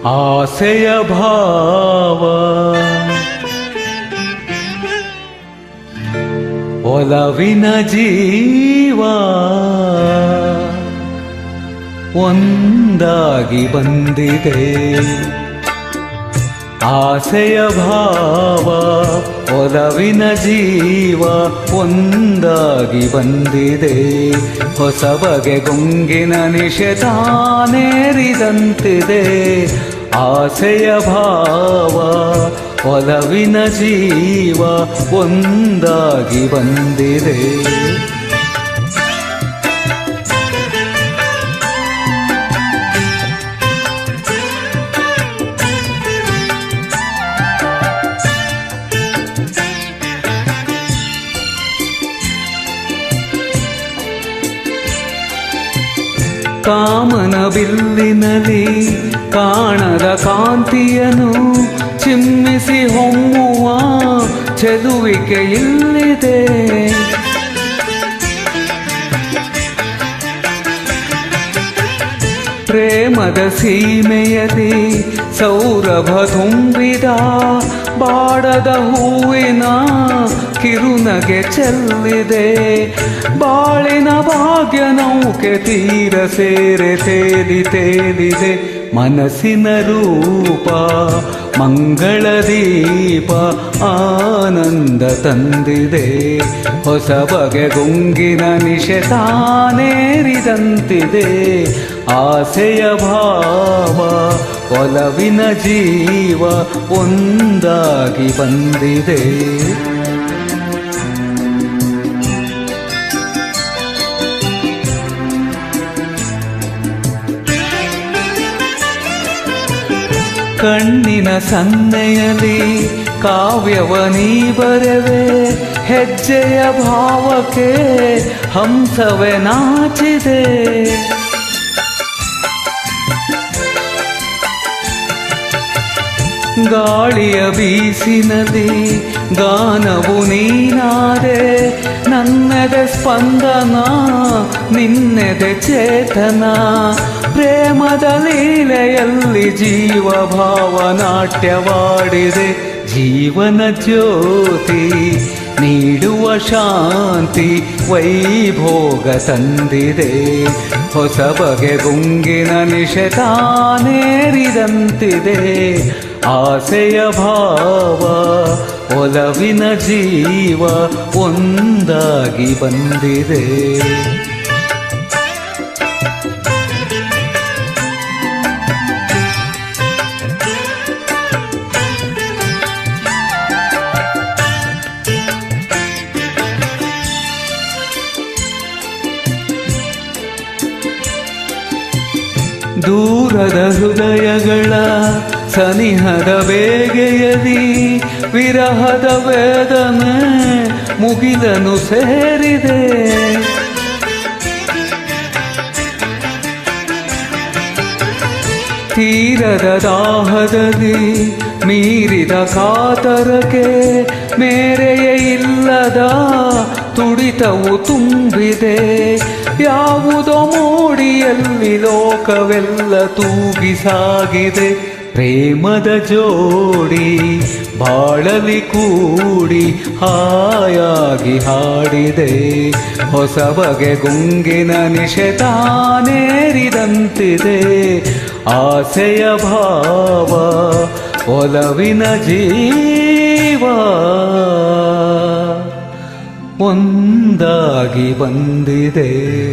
ಆಸೆಯ ಭಾವ ಒಲವಿನ ಜೀವ ಒಂದಾಗಿ ಬಂದಿದೆ. ಆಸೆಯ ಭಾವ ಒಲವಿನ ಜೀವ ಒಂದಾಗಿ ಬಂದಿದೆ. ಹೊಸ ಬಗೆ ಗುಂಗಿನ ನಿಷೇಧಾನೇರಿದಂತಿದೆ. ಆಸೆಯ ಭಾವ ಒಲವಿನ ಜೀವ ಒಂದಾಗಿ ಬಂದಿದೆ. ಕಾಮನ ಬಿಲ್ಲಿನಲ್ಲಿ ಕಾಣದ ಕಾಂತಿಯನು ಚಿಮ್ಮಿಸಿ ಹೊಮ್ಮುವ ಚೆಲುವಿಕೆ ಇಲ್ಲಿದೆ. ಪ್ರೇಮದ ಸೀಮೆಯಲ್ಲಿ ಸೌರಭ ತುಂಬಿದ ಬಾಡದ ಹೂವಿನ ಕಿರುನಗೆ ಚೆಲ್ಲಿದೆ. ಬಾಳಿನ ಭಾಗ್ಯ ನೌಕೆ ತೀರ ಸೇರೆ ತೇಲಿದೆ. ಮನಸ್ಸಿನ ರೂಪ ಮಂಗಳ ದೀಪ ಆನಂದ ತಂದಿದೆ. ಹೊಸ ಬಗೆ ಗುಂಗಿನ ನಿಷೇಧಾನೇರಿದಂತಿದೆ. ಆಸೆಯ ಭಾವ ಒಲವಿನ ಜೀವ ಒಂದಾಗಿ ಬಂದಿದೆ. ಕಣ್ಣಿನ ಸನ್ನೆಯಲ್ಲಿ ಕಾವ್ಯವ ನೀ ಬರೆವೆ. ಹೆಜ್ಜೆಯ ಭಾವಕ್ಕೆ ಹಂಸವೇ ನಾಚಿದೆ. ಗಾಳಿಯ ಬೀಸಿನಲ್ಲಿ ಗಾನವು ನೀನಾದೆ. ನನ್ನೆದೆ ಸ್ಪಂದನ ನಿನ್ನೆದೆ ಚೇತನ. ಪ್ರೇಮದ ಲೀಲೆಯಲ್ಲಿ ಜೀವ ಭಾವ ನಾಟ್ಯವಾಡಿದೆ. ಜೀವನ ಜ್ಯೋತಿ ನೀಡುವ ಶಾಂತಿ ವೈಭೋಗ ತಂದಿದೆ. ಹೊಸ ಬಗೆ ಗುಂಗಿನ ನಿಷೇಧಾನೇರಿದಂತಿದೆ. ಆಸೆಯ ಭಾವ ಒಲವಿನ ಜೀವ ಒಂದಾಗಿ ಬಂದಿದೆ. ದೂರದ ಹೃದಯಗಳ ಸನಿಹದ ಬೇಗೆಯದಿ ವಿರಹದ ವೇದನೆ ಮುಗಿಲನು ಸೇರಿದೆ. ತೀರದ ದಾಹದಲ್ಲಿ ಮೀರಿದ ಕಾತರಕ್ಕೆ ಮೇರೆಯೇ ಇಲ್ಲದ ತುಡಿತವು ತುಂಬಿದೆ. ಯಾವುದೋ ಮೋಡಿಯಲ್ಲಿ ಲೋಕವೆಲ್ಲ ತೂಗಿ ಸಾಗಿದೆ. ಪ್ರೇಮದ ಜೋಡಿ ಬಾಳಲಿ ಕೂಡಿ ಹಾಯಾಗಿ ಹಾಡಿದೆ. ಹೊಸ ಬಗೆ ಗುಂಗಿನ ನಿಷೇಧಾನೇರಿದಂತಿದೆ. ಆಸೆಯ ಭಾವ ಒಲವಿನ ಜೀವ ಒಂದಾಗಿ ಬಂದಿದೆ.